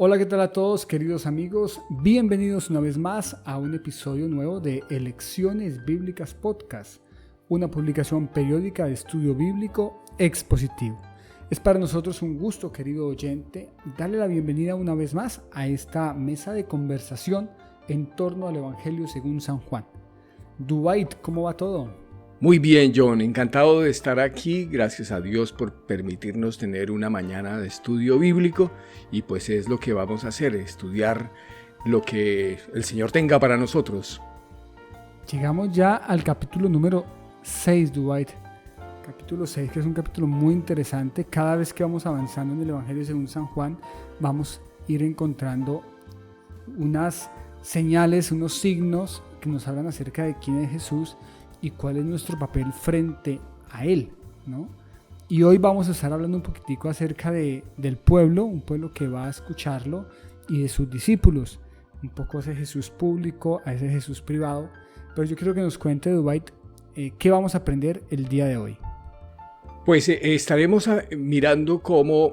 Hola, ¿qué tal a todos, queridos amigos? Bienvenidos una vez más a un episodio nuevo de Lecciones Bíblicas Podcast, una publicación periódica de estudio bíblico expositivo. Es para nosotros un gusto, querido oyente, darle la bienvenida una vez más a esta mesa de conversación en torno al Evangelio según San Juan. Dwight, ¿cómo va todo? Muy bien, John, encantado de estar aquí, gracias a Dios por permitirnos tener una mañana de estudio bíblico y pues es lo que vamos a hacer, estudiar lo que el Señor tenga para nosotros. Llegamos ya al capítulo número 6, Dwight. Capítulo 6, que es un capítulo muy interesante. Cada vez que vamos avanzando en el Evangelio según San Juan, vamos a ir encontrando unas señales, unos signos que nos hablan acerca de quién es Jesús y cuál es nuestro papel frente a Él, ¿no? Y hoy vamos a estar hablando un poquitico acerca del pueblo, un pueblo que va a escucharlo, y de sus discípulos, un poco ese Jesús público, a ese Jesús privado. Pero yo quiero que nos cuente, Dwight, qué vamos a aprender el día de hoy. Pues estaremos mirando cómo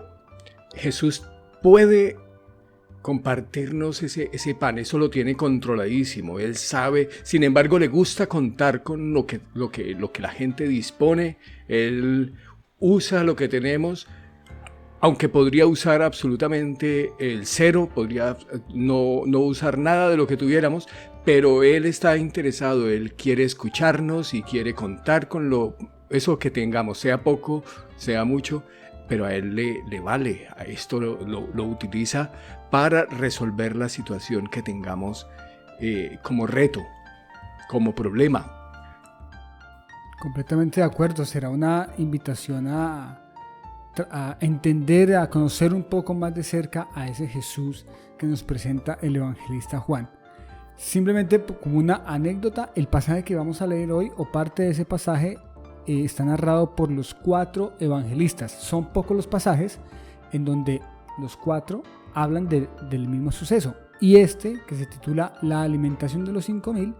Jesús puede compartirnos ese pan, eso lo tiene controladísimo, él sabe, sin embargo le gusta contar con lo que la gente dispone, él usa lo que tenemos, aunque podría usar absolutamente el cero, podría no usar nada de lo que tuviéramos, pero él está interesado, él quiere escucharnos y quiere contar con eso que tengamos, sea poco, sea mucho, pero a él le vale, a esto lo utiliza para resolver la situación que tengamos como reto, como problema. Completamente de acuerdo, será una invitación a entender, a conocer un poco más de cerca a ese Jesús que nos presenta el evangelista Juan. Simplemente como una anécdota, el pasaje que vamos a leer hoy, o parte de ese pasaje, está narrado por los 4 evangelistas. Son pocos los pasajes en donde los 4 hablan del mismo suceso. Y este, que se titula La alimentación de los 5,000,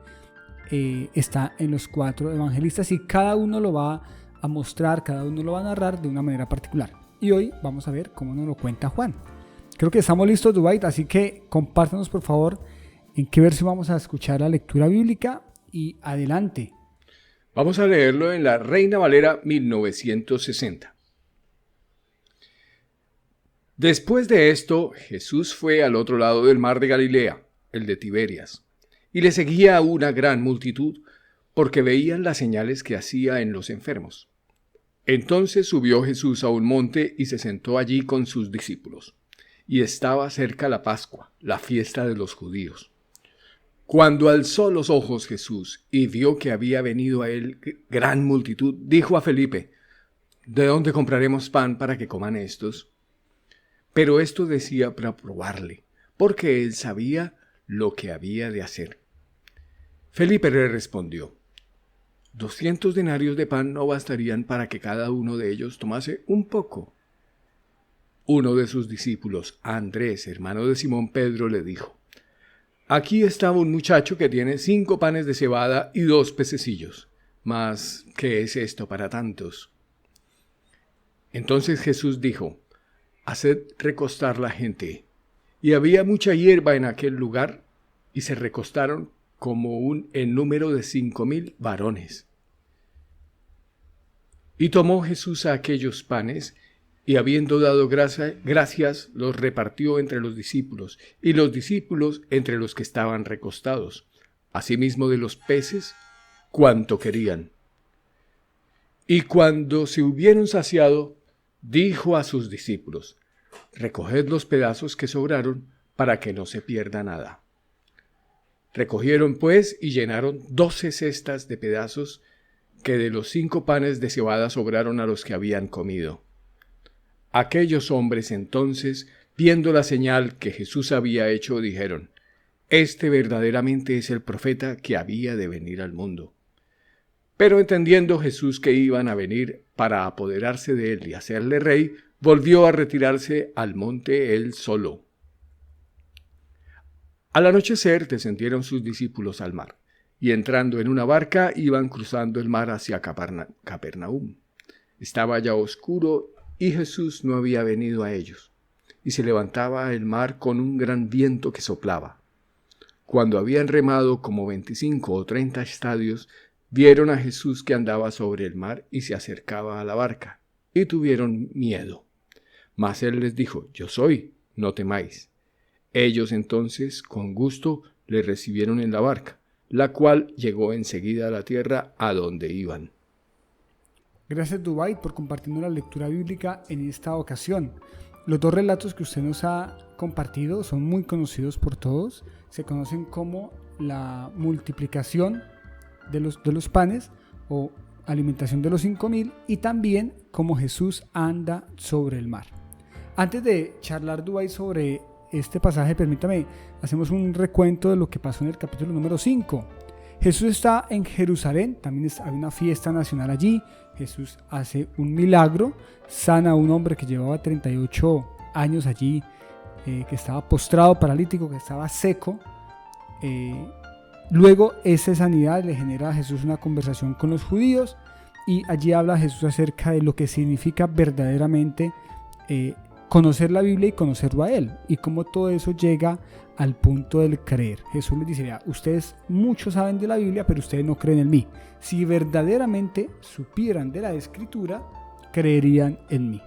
está en los 4 evangelistas y cada uno lo va a mostrar, cada uno lo va a narrar de una manera particular. Y hoy vamos a ver cómo nos lo cuenta Juan. Creo que estamos listos, Dwight, así que compártanos por favor en qué versión vamos a escuchar la lectura bíblica y adelante. Vamos a leerlo en la Reina Valera 1960. Después de esto, Jesús fue al otro lado del mar de Galilea, el de Tiberias, y le seguía una gran multitud, porque veían las señales que hacía en los enfermos. Entonces subió Jesús a un monte y se sentó allí con sus discípulos, y estaba cerca la Pascua, la fiesta de los judíos. Cuando alzó los ojos Jesús y vio que había venido a él gran multitud, dijo a Felipe: ¿De dónde compraremos pan para que coman estos? Pero esto decía para probarle, porque él sabía lo que había de hacer. Felipe le respondió: 200 denarios de pan no bastarían para que cada uno de ellos tomase un poco. Uno de sus discípulos, Andrés, hermano de Simón Pedro, le dijo: Aquí estaba un muchacho que tiene 5 panes de cebada y 2 pececillos. Mas, ¿qué es esto para tantos? Entonces Jesús dijo: Haced recostar la gente. Y había mucha hierba en aquel lugar, y se recostaron en número de 5,000 varones. Y tomó Jesús a aquellos panes, y habiendo dado gracias, los repartió entre los discípulos, y los discípulos entre los que estaban recostados, asimismo de los peces, cuanto querían. Y cuando se hubieron saciado, dijo a sus discípulos: Recoged los pedazos que sobraron, para que no se pierda nada. Recogieron pues y llenaron 12 cestas de pedazos que de los 5 panes de cebada sobraron a los que habían comido. Aquellos hombres entonces, viendo la señal que Jesús había hecho, dijeron: Este verdaderamente es el profeta que había de venir al mundo. Pero entendiendo Jesús que iban a venir para apoderarse de él y hacerle rey, volvió a retirarse al monte él solo. Al anochecer descendieron sus discípulos al mar, y entrando en una barca iban cruzando el mar hacia Capernaum. Estaba ya oscuro y Jesús no había venido a ellos. y se levantaba el mar con un gran viento que soplaba. Cuando habían remado como 25 o 30 estadios, vieron a Jesús que andaba sobre el mar y se acercaba a la barca, y tuvieron miedo. Mas él les dijo: Yo soy, no temáis. Ellos entonces, con gusto, le recibieron en la barca, la cual llegó enseguida a la tierra a donde iban. Gracias, Dubái, por compartirnos la lectura bíblica en esta ocasión. Los dos relatos que usted nos ha compartido son muy conocidos por todos. Se conocen como la multiplicación de los panes o alimentación de los 5,000 y también como Jesús anda sobre el mar. Antes de charlar, Dubái, sobre este pasaje, permítame, hacemos un recuento de lo que pasó en el capítulo número 5. Jesús está en Jerusalén, también hay una fiesta nacional allí. Jesús hace un milagro, sana a un hombre que llevaba 38 años allí, que estaba postrado, paralítico, que estaba seco. Luego esa sanidad le genera a Jesús una conversación con los judíos y allí habla Jesús acerca de lo que significa verdaderamente conocer la Biblia y conocerlo a Él, y cómo todo eso llega al punto del creer. Jesús les dice: vea, ustedes muchos saben de la Biblia, pero ustedes no creen en mí. Si verdaderamente supieran de la Escritura, creerían en mí.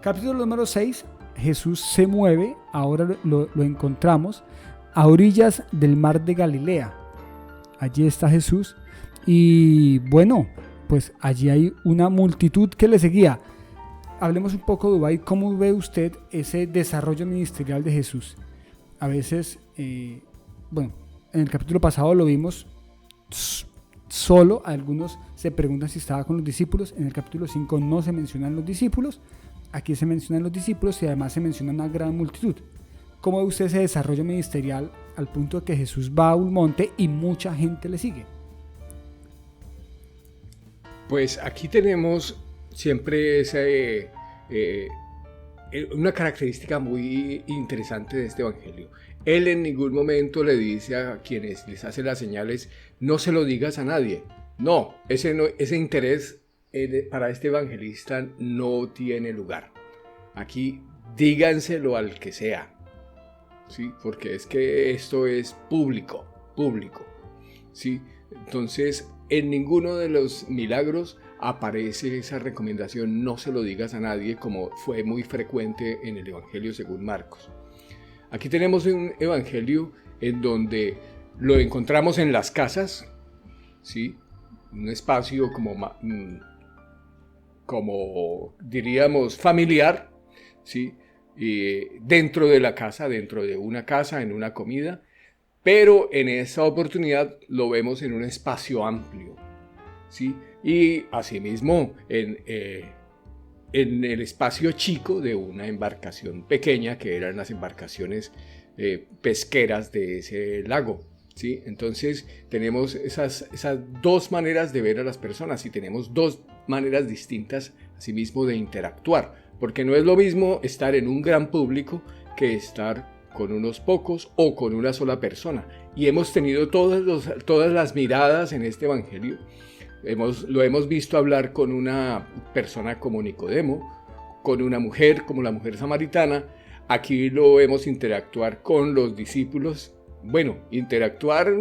Capítulo número 6, Jesús se mueve, ahora lo encontramos a orillas del mar de Galilea. Allí está Jesús y bueno, pues allí hay una multitud que le seguía. Hablemos un poco, Dubái, ¿cómo ve usted ese desarrollo ministerial de Jesús? A veces, en el capítulo pasado lo vimos solo, algunos se preguntan si estaba con los discípulos. En el capítulo 5 no se mencionan los discípulos, aquí se mencionan los discípulos y además se menciona una gran multitud. ¿Cómo ve usted ese desarrollo ministerial al punto de que Jesús va a un monte y mucha gente le sigue? Pues aquí tenemos siempre una característica muy interesante de este evangelio. Él en ningún momento le dice a quienes les hace las señales: no se lo digas a nadie. No, ese interés para este evangelista no tiene lugar. Aquí díganselo al que sea, ¿sí? Porque es que esto es público, ¿sí? Entonces, en ninguno de los milagros aparece esa recomendación: no se lo digas a nadie, como fue muy frecuente en el Evangelio según Marcos. Aquí tenemos un evangelio en donde lo encontramos en las casas, ¿sí? Un espacio como diríamos familiar, ¿sí? Dentro de la casa, dentro de una casa, en una comida, pero en esta oportunidad lo vemos en un espacio amplio, ¿sí? Y asimismo en el espacio chico de una embarcación pequeña, que eran las embarcaciones pesqueras de ese lago, ¿sí? Entonces tenemos esas dos maneras de ver a las personas y tenemos dos maneras distintas asimismo de interactuar, porque no es lo mismo estar en un gran público que estar con unos pocos o con una sola persona. Y hemos tenido todas las miradas en este evangelio. Lo hemos visto hablar con una persona como Nicodemo, con una mujer como la mujer samaritana. Aquí lo vemos interactuar con los discípulos. Bueno, interactuar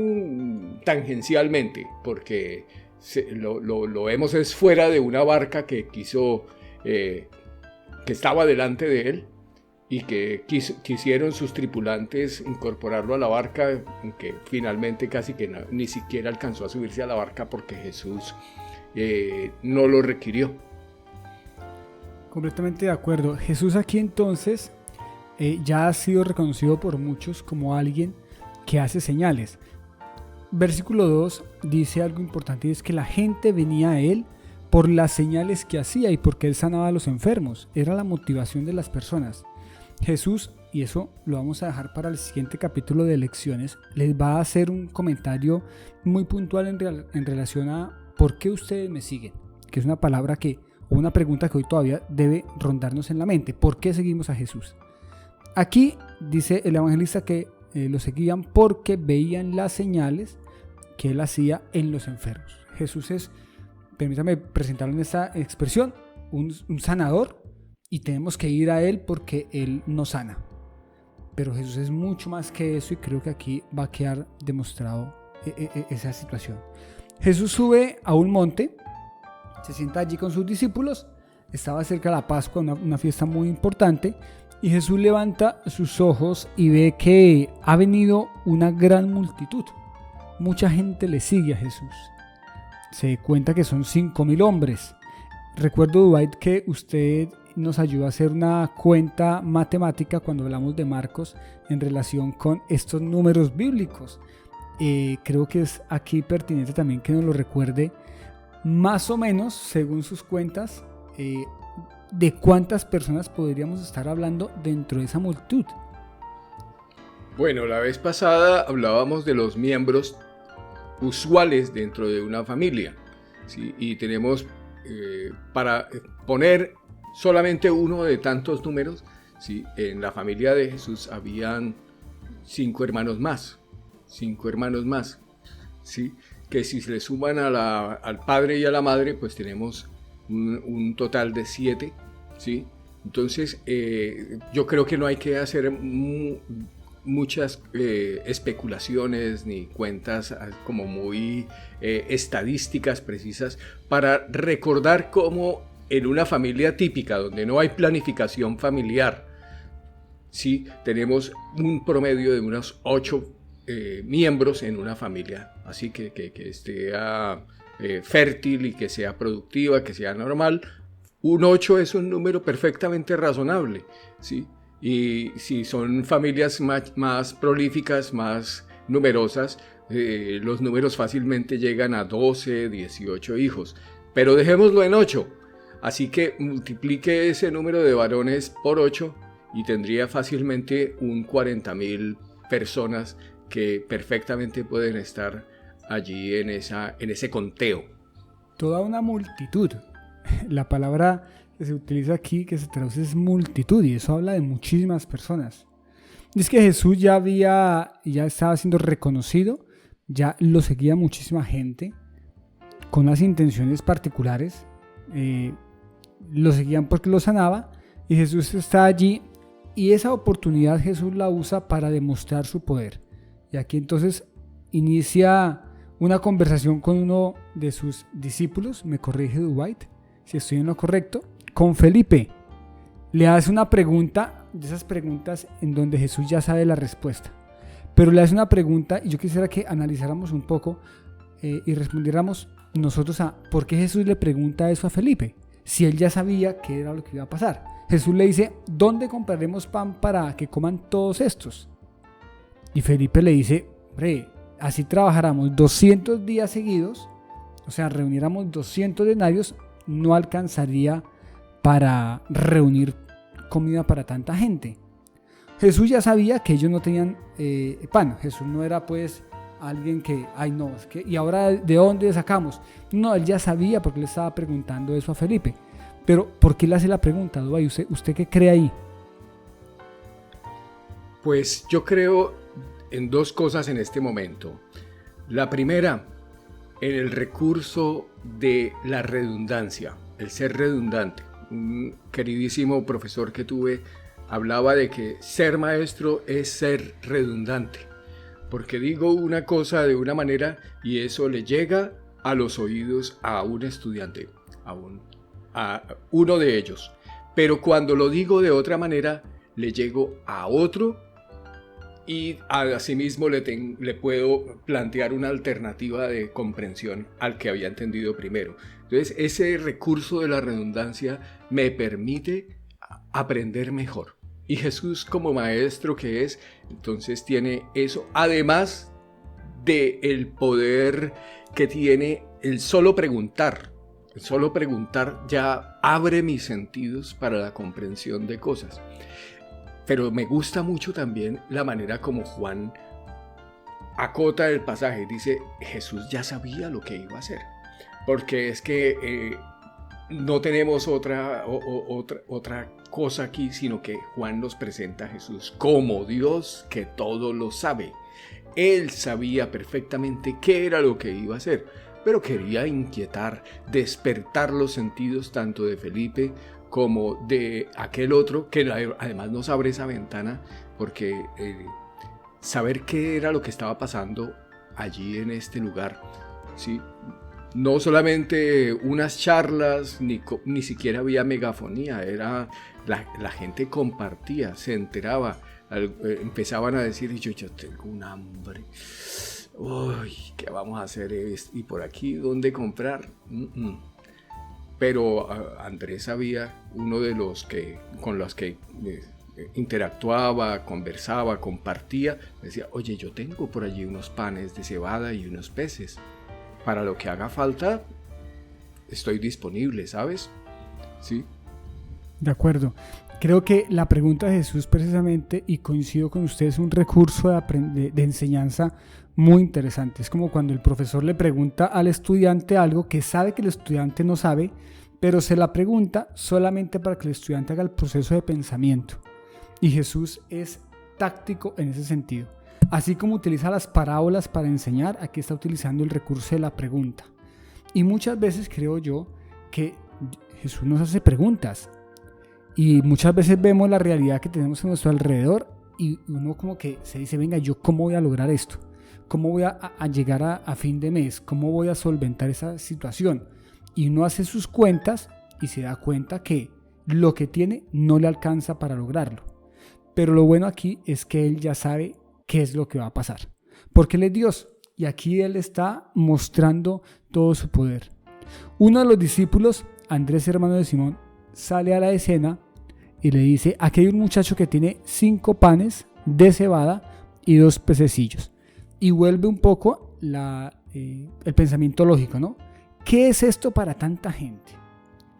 tangencialmente, porque lo vemos es fuera de una barca que que estaba delante de él y que quisieron sus tripulantes incorporarlo a la barca, que finalmente casi que ni siquiera alcanzó a subirse a la barca porque Jesús no lo requirió. Completamente de acuerdo. Jesús aquí entonces ya ha sido reconocido por muchos como alguien que hace señales. Versículo 2 dice algo importante, y es que la gente venía a él por las señales que hacía y porque él sanaba a los enfermos. Era la motivación de las personas. Jesús, y eso lo vamos a dejar para el siguiente capítulo de lecciones, les va a hacer un comentario muy puntual en relación a ¿por qué ustedes me siguen? Que es una palabra o una pregunta que hoy todavía debe rondarnos en la mente. ¿Por qué seguimos a Jesús? Aquí dice el evangelista que lo seguían porque veían las señales que él hacía en los enfermos. Jesús es, permítame presentarlo en esta expresión, un sanador, y tenemos que ir a Él porque Él nos sana. Pero Jesús es mucho más que eso y creo que aquí va a quedar demostrado esa situación. Jesús sube a un monte, se sienta allí con sus discípulos, estaba cerca de la Pascua, una fiesta muy importante, y Jesús levanta sus ojos y ve que ha venido una gran multitud. Mucha gente le sigue a Jesús. Se cuenta que son 5.000 hombres. Recuerdo, Dwight, que usted nos ayuda a hacer una cuenta matemática cuando hablamos de Marcos en relación con estos números bíblicos. Creo que es aquí pertinente también que nos lo recuerde más o menos, según sus cuentas, de cuántas personas podríamos estar hablando dentro de esa multitud. Bueno, la vez pasada hablábamos de los miembros usuales dentro de una familia, ¿sí? Y tenemos, para poner solamente uno de tantos números, ¿sí? En la familia de Jesús habían 5 hermanos más, ¿sí? Que si se le suman al padre y a la madre, pues tenemos un total de 7, ¿sí? Entonces, yo creo que no hay que hacer muchas especulaciones ni cuentas como muy estadísticas precisas para recordar cómo en una familia típica donde no hay planificación familiar, sí, tenemos un promedio de unos 8 miembros en una familia, así que esté fértil y que sea productiva, que sea normal. Un 8 es un número perfectamente razonable, ¿sí? Y si son familias más prolíficas, más numerosas, los números fácilmente llegan a 12, 18 hijos. Pero dejémoslo en 8. Así que multiplique ese número de varones por 8 y tendría fácilmente un 40.000 personas que perfectamente pueden estar allí en ese conteo. Toda una multitud. La palabra que se utiliza aquí, que se traduce, es multitud, y eso habla de muchísimas personas. Y es que Jesús ya estaba siendo reconocido, ya lo seguía muchísima gente con las intenciones particulares, lo seguían porque lo sanaba, y Jesús está allí, y esa oportunidad Jesús la usa para demostrar su poder. Y aquí entonces inicia una conversación con uno de sus discípulos, me corrige Dwight si estoy en lo correcto, con Felipe. Le hace una pregunta, de esas preguntas en donde Jesús ya sabe la respuesta, pero le hace una pregunta y yo quisiera que analizáramos un poco y respondiéramos nosotros a por qué Jesús le pregunta eso a Felipe, si él ya sabía qué era lo que iba a pasar. Jesús le dice, ¿dónde compraremos pan para que coman todos estos? Y Felipe le dice, así trabajáramos 200 días seguidos, o sea, reuniéramos 200 denarios, no alcanzaría para reunir comida para tanta gente. Jesús ya sabía que ellos no tenían pan. Jesús no era pues alguien que, es que, ¿y ahora de dónde sacamos? No, él ya sabía porque le estaba preguntando eso a Felipe. Pero, ¿por qué le hace la pregunta, Dubái? ¿Usted qué cree ahí? Pues yo creo en 2 cosas en este momento. La primera, en el recurso de la redundancia, el ser redundante. Un queridísimo profesor que tuve hablaba de que ser maestro es ser redundante, porque digo una cosa de una manera y eso le llega a los oídos a un estudiante, a uno de ellos, pero cuando lo digo de otra manera le llego a otro y asimismo le puedo plantear una alternativa de comprensión al que había entendido primero. Entonces ese recurso de la redundancia me permite aprender mejor. Y Jesús, como maestro que es, entonces tiene eso, además del poder que tiene el solo preguntar. El solo preguntar ya abre mis sentidos para la comprensión de cosas. Pero me gusta mucho también la manera como Juan acota el pasaje. Dice, Jesús ya sabía lo que iba a hacer. Porque es que no tenemos otra cosa aquí, sino que Juan nos presenta a Jesús como Dios que todo lo sabe. Él sabía perfectamente qué era lo que iba a hacer, pero quería inquietar, despertar los sentidos tanto de Felipe como de aquel otro que además nos abre esa ventana, porque saber qué era lo que estaba pasando allí en este lugar, ¿sí? No solamente unas charlas, ni siquiera había megafonía, era la gente compartía, se enteraba, empezaban a decir, yo tengo un hambre, uy, ¿qué vamos a hacer? ¿Y por aquí dónde comprar? Pero Andrés había uno de los que con los que interactuaba, conversaba, compartía, decía, oye, yo tengo por allí unos panes de cebada y unos peces. Para lo que haga falta, estoy disponible, ¿sabes? ¿Sí? De acuerdo. Creo que la pregunta de Jesús precisamente, y coincido con usted, es un recurso de enseñanza muy interesante. Es como cuando el profesor le pregunta al estudiante algo que sabe que el estudiante no sabe, pero se la pregunta solamente para que el estudiante haga el proceso de pensamiento. Y Jesús es táctico en ese sentido. Así como utiliza las parábolas para enseñar, aquí está utilizando el recurso de la pregunta. Y muchas veces creo yo que Jesús nos hace preguntas. Y muchas veces vemos la realidad que tenemos a nuestro alrededor y uno como que se dice, venga, ¿yo cómo voy a lograr esto? ¿Cómo voy a llegar a fin de mes? ¿Cómo voy a solventar esa situación? Y uno hace sus cuentas y se da cuenta que lo que tiene no le alcanza para lograrlo. Pero lo bueno aquí es que él ya sabe qué es lo que va a pasar, porque él es Dios y aquí él está mostrando todo su poder. Uno de los discípulos, Andrés, hermano de Simón, sale a la escena y le dice, aquí hay un muchacho que tiene 5 panes de cebada y 2 pececillos, y vuelve un poco el pensamiento lógico, ¿no? ¿Qué es esto para tanta gente?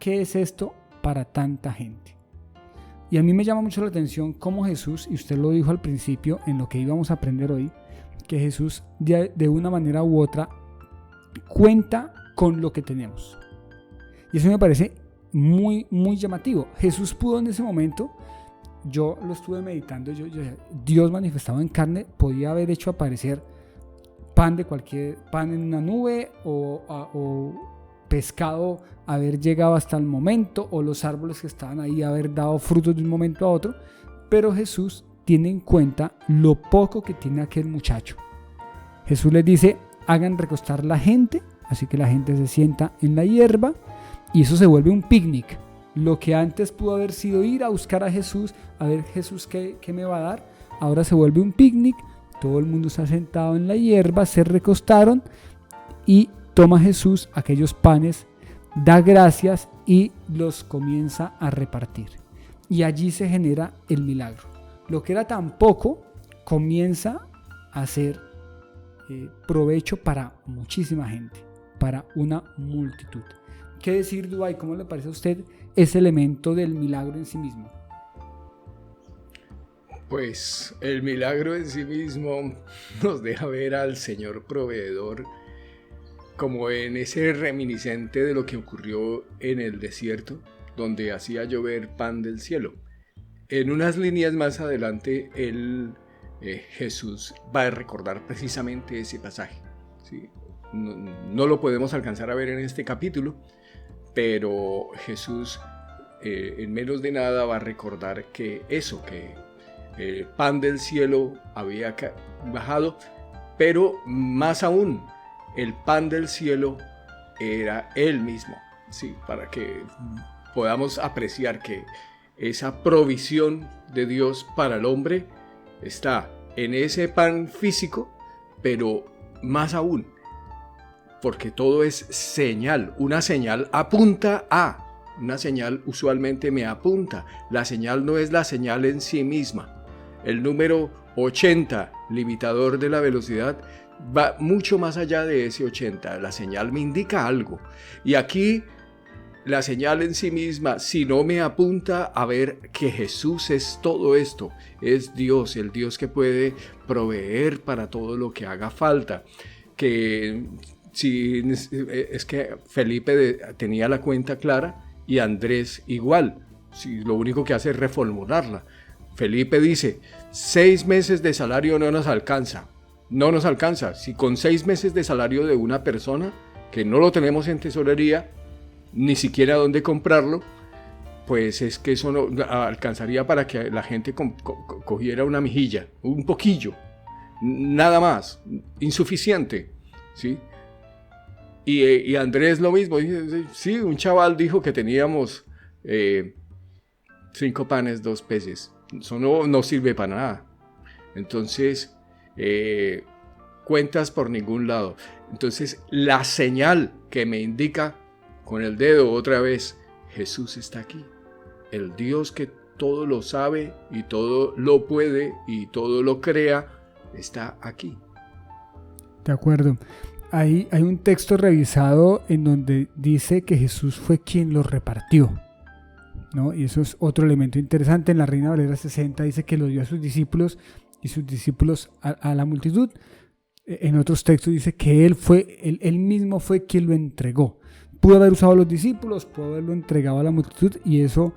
¿Qué es esto para tanta gente? Y a mí me llama mucho la atención cómo Jesús, y usted lo dijo al principio en lo que íbamos a aprender hoy, que Jesús de una manera u otra cuenta con lo que tenemos. Y eso me parece muy, muy llamativo. Jesús pudo en ese momento, yo lo estuve meditando, Dios manifestado en carne podía haber hecho aparecer pan en una nube o pescado haber llegado hasta el momento, o los árboles que estaban ahí haber dado frutos de un momento a otro, pero Jesús tiene en cuenta lo poco que tiene aquel muchacho. Jesús les dice, hagan recostar la gente, así que la gente se sienta en la hierba y eso se vuelve un picnic. Lo que antes pudo haber sido ir a buscar a Jesús, a ver Jesús qué me va a dar, ahora se vuelve un picnic, todo el mundo está sentado en la hierba, se recostaron y toma Jesús aquellos panes, da gracias y los comienza a repartir. Y allí se genera el milagro. Lo que era tan poco comienza a ser provecho para muchísima gente, para una multitud. ¿Qué decir, Dubái? ¿Cómo le parece a usted ese elemento del milagro en sí mismo? Pues el milagro en sí mismo nos deja ver al Señor proveedor como en ese reminiscente de lo que ocurrió en el desierto, donde hacía llover pan del cielo. En unas líneas más adelante, Jesús va a recordar precisamente ese pasaje, ¿sí? No lo podemos alcanzar a ver en este capítulo, pero Jesús en menos de nada va a recordar que el pan del cielo había bajado, pero más aún, el pan del cielo era Él mismo, ¿sí? Para que podamos apreciar que esa provisión de Dios para el hombre está en ese pan físico, pero más aún, porque todo es señal. Una señal apunta a, una señal usualmente me apunta. La señal no es la señal en sí misma. El número 80, limitador de la velocidad, va mucho más allá de ese 80. La señal me indica algo. Y aquí la señal en sí misma, si no me apunta a ver que Jesús es todo esto, es Dios, el Dios que puede proveer para todo lo que haga falta. Que si es que Felipe tenía la cuenta clara y Andrés igual. Si lo único que hace es reformularla. Felipe dice, 6 meses de salario no nos alcanza. No nos alcanza. Si con 6 meses de salario de una persona, que no lo tenemos en tesorería, ni siquiera dónde comprarlo, pues es que eso no alcanzaría para que la gente cogiera una mejilla, un poquillo, nada más, insuficiente, ¿sí? Y Andrés lo mismo, sí, un chaval dijo que teníamos 5 panes, 2 peces, eso no sirve para nada. Entonces, cuentas por ningún lado. Entonces, la señal que me indica con el dedo otra vez, Jesús está aquí. El Dios que todo lo sabe y todo lo puede y todo lo crea, está aquí. De acuerdo. Hay un texto revisado en donde dice que Jesús fue quien lo repartió, ¿no? Y eso es otro elemento interesante. En la Reina Valera 60 dice que lo dio a sus discípulos y sus discípulos a la multitud. En otros textos dice que él mismo fue quien lo entregó. Pudo haber usado a los discípulos, pudo haberlo entregado a la multitud, y eso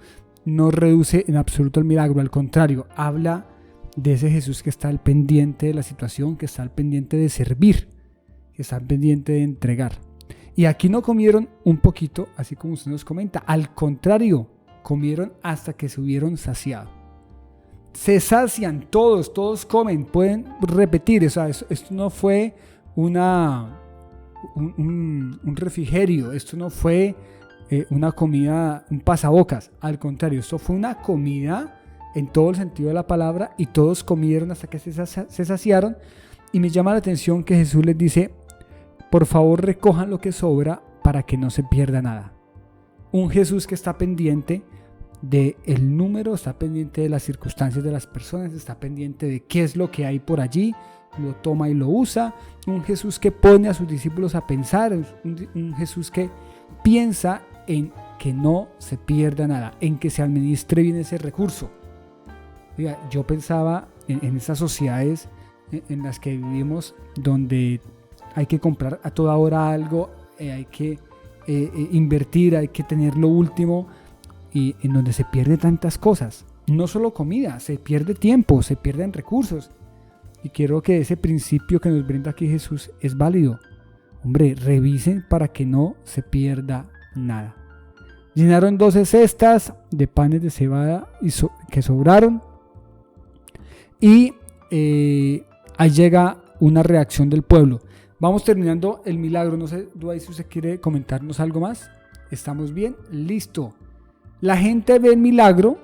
no reduce en absoluto el milagro. Al contrario, habla de ese Jesús que está al pendiente de la situación, que está al pendiente de servir, que está al pendiente de entregar. Y aquí no comieron un poquito, así como usted nos comenta. Al contrario, comieron hasta que se hubieron saciado. Se sacian todos comen, pueden repetir. O sea, esto no fue un refrigerio, esto no fue una comida, un pasabocas. Al contrario, esto fue una comida en todo el sentido de la palabra, y todos comieron hasta que se saciaron. Y me llama la atención que Jesús les dice: por favor, recojan lo que sobra para que no se pierda nada. Un Jesús que está pendiente del número, está pendiente de las circunstancias de las personas, está pendiente de qué es lo que hay por allí, lo toma y lo usa. Un Jesús que pone a sus discípulos a pensar, un Jesús que piensa en que no se pierda nada, en que se administre bien ese recurso. Oiga, yo pensaba en esas sociedades en las que vivimos, donde hay que comprar a toda hora algo, hay que invertir, hay que tener lo último, y en donde se pierden tantas cosas. No solo comida, se pierde tiempo, se pierden recursos. Y quiero que ese principio que nos brinda aquí Jesús es válido. Hombre, revisen para que no se pierda nada. Llenaron 12 cestas de panes de cebada que sobraron. Y ahí llega una reacción del pueblo. Vamos terminando el milagro. No sé, Dwight, si usted quiere comentarnos algo más. ¿Estamos bien? Listo. La gente ve el milagro,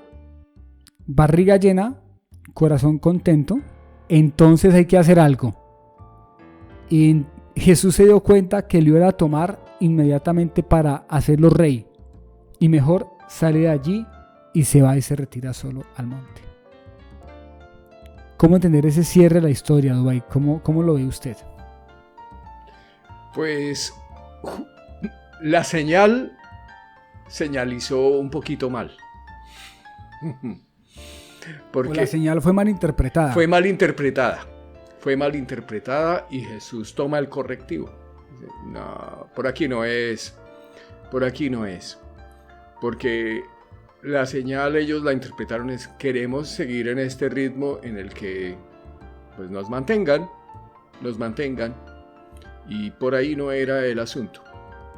barriga llena, corazón contento. Entonces hay que hacer algo. Y Jesús se dio cuenta que lo iba a tomar inmediatamente para hacerlo rey. Y mejor sale de allí y se va y se retira solo al monte. ¿Cómo entender ese cierre de la historia, Dwight? ¿Cómo lo ve usted? Pues la señalizó un poquito mal. Porque la señal fue mal interpretada. Fue mal interpretada y Jesús toma el correctivo. No, por aquí no es. Porque la señal ellos la interpretaron es: queremos seguir en este ritmo en el que pues nos mantengan. Y por ahí no era el asunto,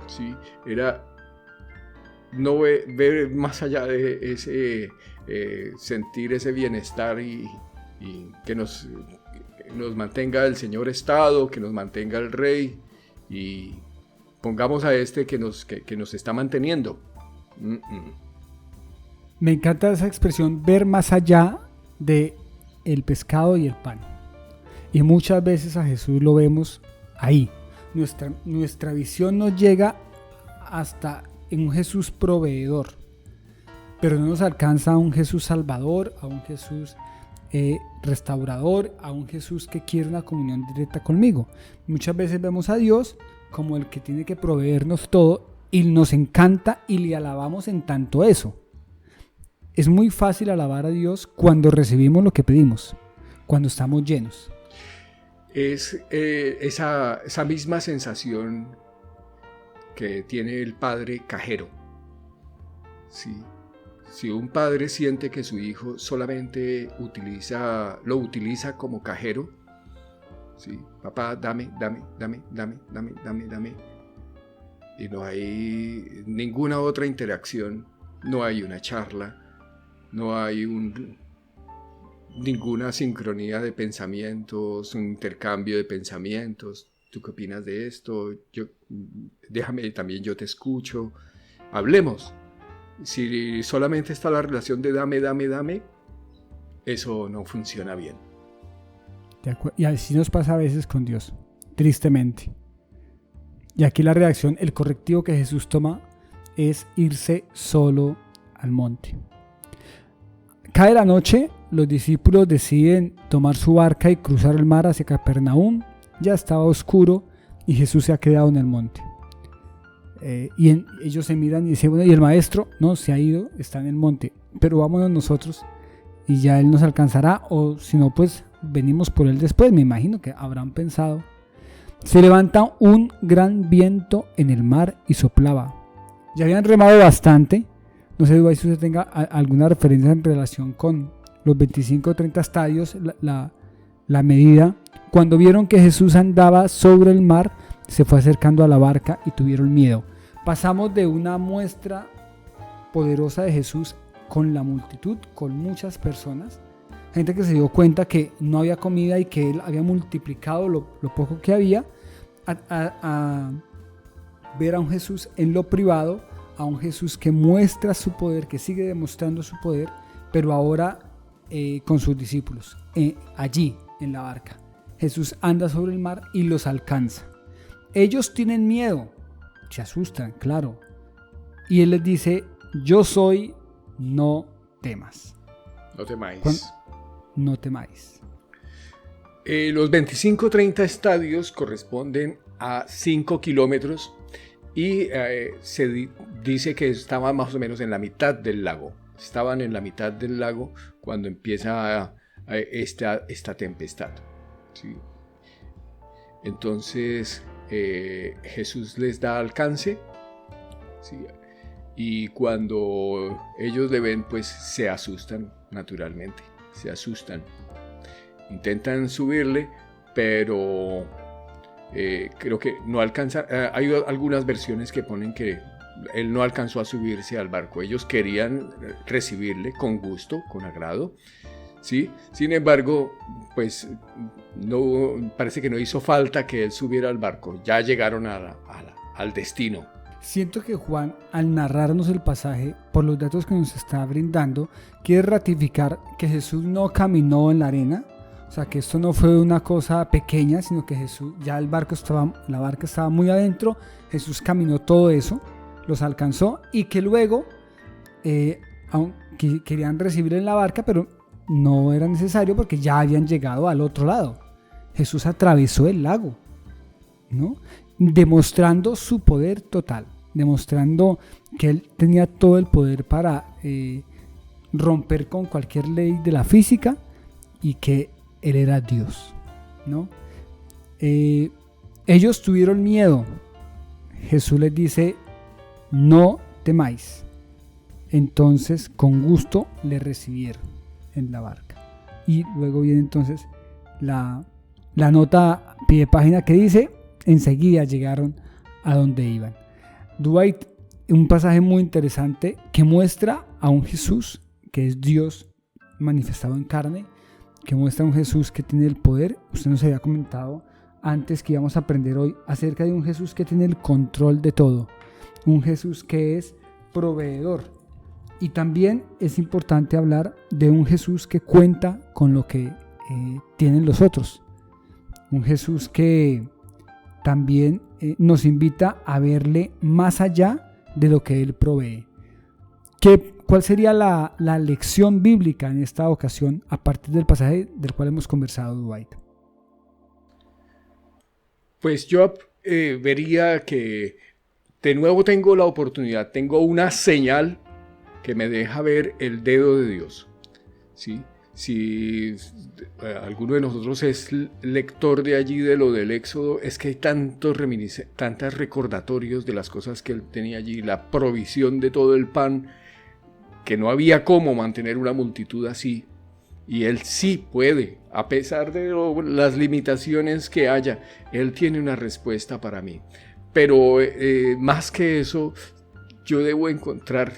¿sí? Era no ver más allá de ese sentir ese bienestar y que nos mantenga el Señor Estado, que nos mantenga el Rey, y pongamos a este que nos está manteniendo. Me encanta esa expresión, ver más allá de el pescado y el pan. Y muchas veces a Jesús lo vemos ahí. Nuestra visión nos llega hasta en un Jesús proveedor, pero no nos alcanza a un Jesús salvador, a un Jesús restaurador, a un Jesús que quiere una comunión directa conmigo. Muchas veces vemos a Dios como el que tiene que proveernos todo, y nos encanta y le alabamos en tanto eso. Es muy fácil alabar a Dios cuando recibimos lo que pedimos, cuando estamos llenos. Es esa misma sensación que tiene el padre cajero. ¿Sí? Si un padre siente que su hijo solamente lo utiliza como cajero, ¿sí? Papá, dame, y no hay ninguna otra interacción, no hay una charla, no hay ninguna sincronía de pensamientos, un intercambio de pensamientos. ¿Tú qué opinas de esto? Déjame también, yo te escucho. Hablemos. Si solamente está la relación de dame, eso no funciona bien. Y así nos pasa a veces con Dios, tristemente. Y aquí la reacción, el correctivo que Jesús toma es irse solo al monte. Cae la noche, los discípulos deciden tomar su barca y cruzar el mar hacia Capernaum. Ya estaba oscuro y Jesús se ha quedado en el monte. Ellos se miran y dicen, bueno, y el maestro no se ha ido, está en el monte, pero vámonos nosotros y ya él nos alcanzará, o si no, pues venimos por él después. Me imagino que habrán pensado. Se levanta un gran viento en el mar y soplaba. Ya habían remado bastante. No sé si usted tenga alguna referencia en relación con los 25 o 30 estadios, la medida. Cuando vieron que Jesús andaba sobre el mar, se fue acercando a la barca y tuvieron miedo. Pasamos de una muestra poderosa de Jesús con la multitud, con muchas personas, gente que se dio cuenta que no había comida y que él había multiplicado lo poco que había, a ver a un Jesús en lo privado, a un Jesús que muestra su poder, que sigue demostrando su poder, pero ahora con sus discípulos, allí en la barca. Jesús anda sobre el mar y los alcanza. Ellos tienen miedo, se asustan, claro. Y él les dice, yo soy, no temas. No temáis. No temáis. Los 25-30 estadios corresponden a 5 kilómetros y se dice que estaban más o menos en la mitad del lago. Estaban en la mitad del lago cuando empieza esta tempestad. ¿Sí? Entonces Jesús les da alcance, ¿sí? Y cuando ellos le ven, pues se asustan, naturalmente, se asustan. Intentan subirle, pero creo que no alcanza. Hay algunas versiones que ponen que él no alcanzó a subirse al barco. Ellos querían recibirle con gusto, con agrado, ¿sí? Sin embargo, pues no, parece que no hizo falta que él subiera al barco. Ya llegaron al destino. Siento que Juan, al narrarnos el pasaje, por los datos que nos está brindando, quiere ratificar que Jesús no caminó en la arena. O sea, que esto no fue una cosa pequeña, sino que Jesús, ya la barca estaba muy adentro, Jesús caminó todo eso, los alcanzó, y que luego querían recibir en la barca, pero no era necesario porque ya habían llegado al otro lado. Jesús atravesó el lago, ¿no? Demostrando su poder total, demostrando que él tenía todo el poder para romper con cualquier ley de la física y que él era Dios, ¿no? Ellos tuvieron miedo. Jesús les dice, no temáis. Entonces, con gusto le recibieron en la barca. Y luego viene entonces la nota pie de página que dice, enseguida llegaron a donde iban. Dwight, un pasaje muy interesante que muestra a un Jesús que es Dios manifestado en carne, que muestra a un Jesús que tiene el poder. Usted nos había comentado antes que íbamos a aprender hoy acerca de un Jesús que tiene el control de todo, un Jesús que es proveedor. Y también es importante hablar de un Jesús que cuenta con lo que tienen los otros, un Jesús que también nos invita a verle más allá de lo que Él provee. ¿Cuál sería la lección bíblica en esta ocasión a partir del pasaje del cual hemos conversado, Dwight? Pues yo vería que de nuevo tengo la oportunidad, tengo una señal que me deja ver el dedo de Dios, ¿sí? Si alguno de nosotros es lector de allí de lo del Éxodo, es que hay tantos recordatorios de las cosas que él tenía allí, la provisión de todo el pan, que no había cómo mantener una multitud así, y él sí puede, a pesar de las limitaciones que haya, él tiene una respuesta para mí. Pero más que eso, yo debo encontrar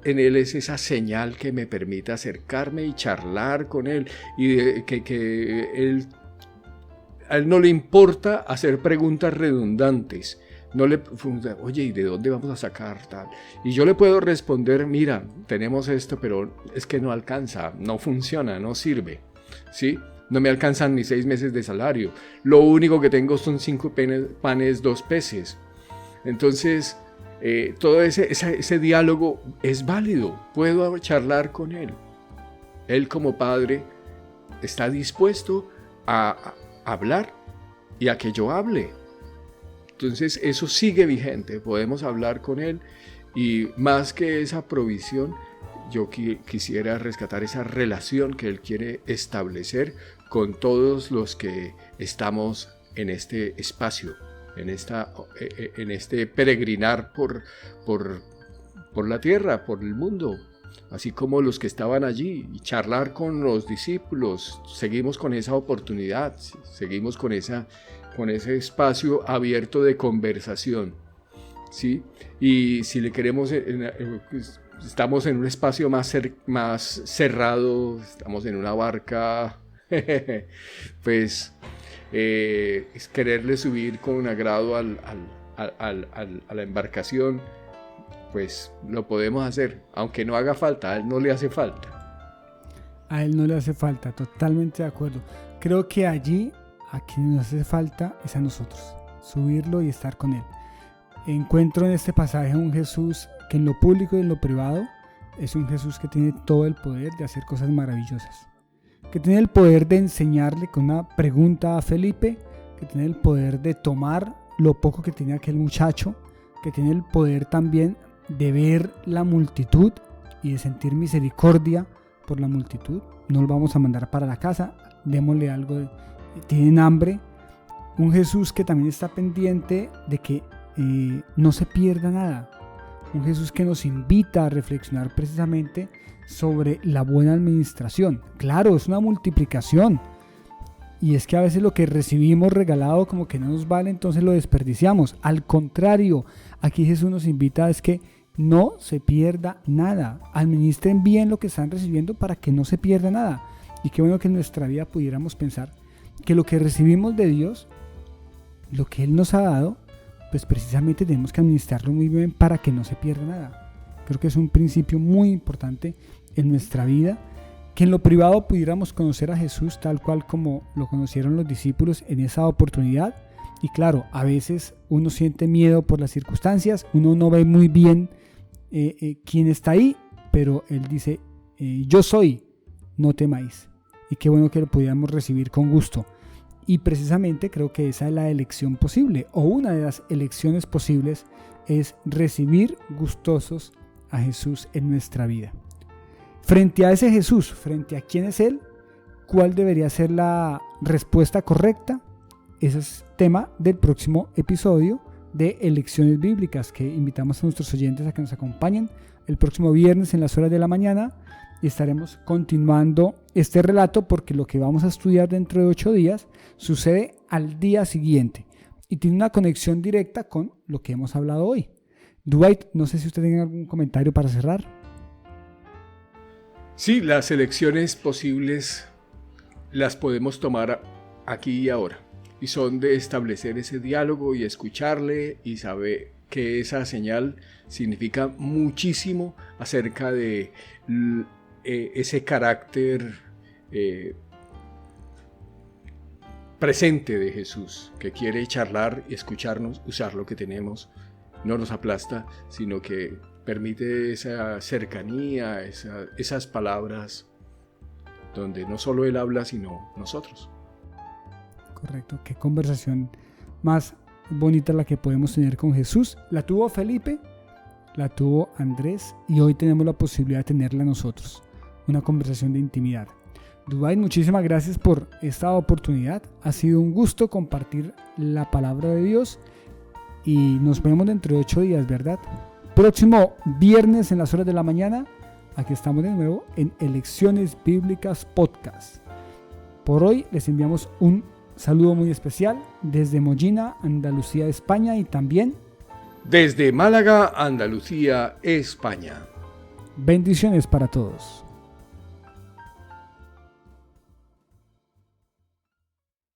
en Él es esa señal que me permite acercarme y charlar con Él, y a Él no le importa hacer preguntas redundantes. No le pregunta, oye, ¿y de dónde vamos a sacar tal? Y yo le puedo responder, mira, tenemos esto, pero es que no alcanza, no funciona, no sirve, ¿sí? No me alcanzan ni 6 meses de salario. Lo único que tengo son 5 panes, 2 peces. Entonces, todo ese diálogo es válido. Puedo charlar con Él. Él como Padre está dispuesto a hablar y a que yo hable. Entonces eso sigue vigente, podemos hablar con Él, y más que esa provisión, yo quisiera rescatar esa relación que Él quiere establecer con todos los que estamos en este espacio, en este peregrinar por la tierra, por el mundo, así como los que estaban allí, y charlar con los discípulos. Seguimos con esa oportunidad, seguimos con ese espacio abierto de conversación, ¿sí? Y si le queremos, estamos en un espacio más cerrado, estamos en una barca, pues es quererle subir con agrado a la embarcación, pues lo podemos hacer, aunque no haga falta, a Él no le hace falta. A Él no le hace falta, totalmente de acuerdo. Creo que allí, a quien nos hace falta es a nosotros, subirlo y estar con Él. Encuentro en este pasaje un Jesús que en lo público y en lo privado es un Jesús que tiene todo el poder de hacer cosas maravillosas, que tiene el poder de enseñarle con una pregunta a Felipe, que tiene el poder de tomar lo poco que tenía aquel muchacho, que tiene el poder también de ver la multitud y de sentir misericordia por la multitud. No lo vamos a mandar para la casa, démosle algo, tienen hambre. Un Jesús que también está pendiente de que no se pierda nada. Un Jesús que nos invita a reflexionar precisamente sobre la buena administración. Claro, es una multiplicación, y es que a veces lo que recibimos regalado como que no nos vale, entonces lo desperdiciamos. Al contrario, aquí Jesús nos invita a que no se pierda nada. Administren bien lo que están recibiendo para que no se pierda nada. Y qué bueno que en nuestra vida pudiéramos pensar que lo que recibimos de Dios, lo que Él nos ha dado, pues precisamente tenemos que administrarlo muy bien para que no se pierda nada. Creo que es un principio muy importante en nuestra vida, que en lo privado pudiéramos conocer a Jesús tal cual como lo conocieron los discípulos en esa oportunidad. Y claro, a veces uno siente miedo por las circunstancias, uno no ve muy bien quién está ahí, pero Él dice, yo soy, no temáis. Y qué bueno que lo pudiéramos recibir con gusto. Y precisamente creo que esa es la elección posible, o una de las elecciones posibles es recibir gustosos a Jesús en nuestra vida. Frente a ese Jesús, frente a quién es Él, ¿cuál debería ser la respuesta correcta? Ese es tema del próximo episodio de Elecciones Bíblicas, que invitamos a nuestros oyentes a que nos acompañen el próximo viernes en las horas de la mañana, y estaremos continuando este relato, porque lo que vamos a estudiar dentro de 8 días sucede al día siguiente y tiene una conexión directa con lo que hemos hablado hoy. Dwight, no sé si usted tiene algún comentario para cerrar. Sí, las elecciones posibles las podemos tomar aquí y ahora, y son de establecer ese diálogo y escucharle y saber que esa señal significa muchísimo acerca de ese carácter presente de Jesús, que quiere charlar y escucharnos, usar lo que tenemos, no nos aplasta, sino que permite esa cercanía, esas palabras donde no solo Él habla, sino nosotros. Correcto, qué conversación más bonita la que podemos tener con Jesús. La tuvo Felipe, la tuvo Andrés, y hoy tenemos la posibilidad de tenerla nosotros. Una conversación de intimidad. Dwight, muchísimas gracias por esta oportunidad. Ha sido un gusto compartir la palabra de Dios, y nos vemos dentro de 8 días, ¿verdad? Próximo viernes en las horas de la mañana. Aquí estamos de nuevo en Elecciones Bíblicas Podcast. Por hoy les enviamos un saludo muy especial desde Mollina, Andalucía, España, y también desde Málaga, Andalucía, España. Bendiciones para todos.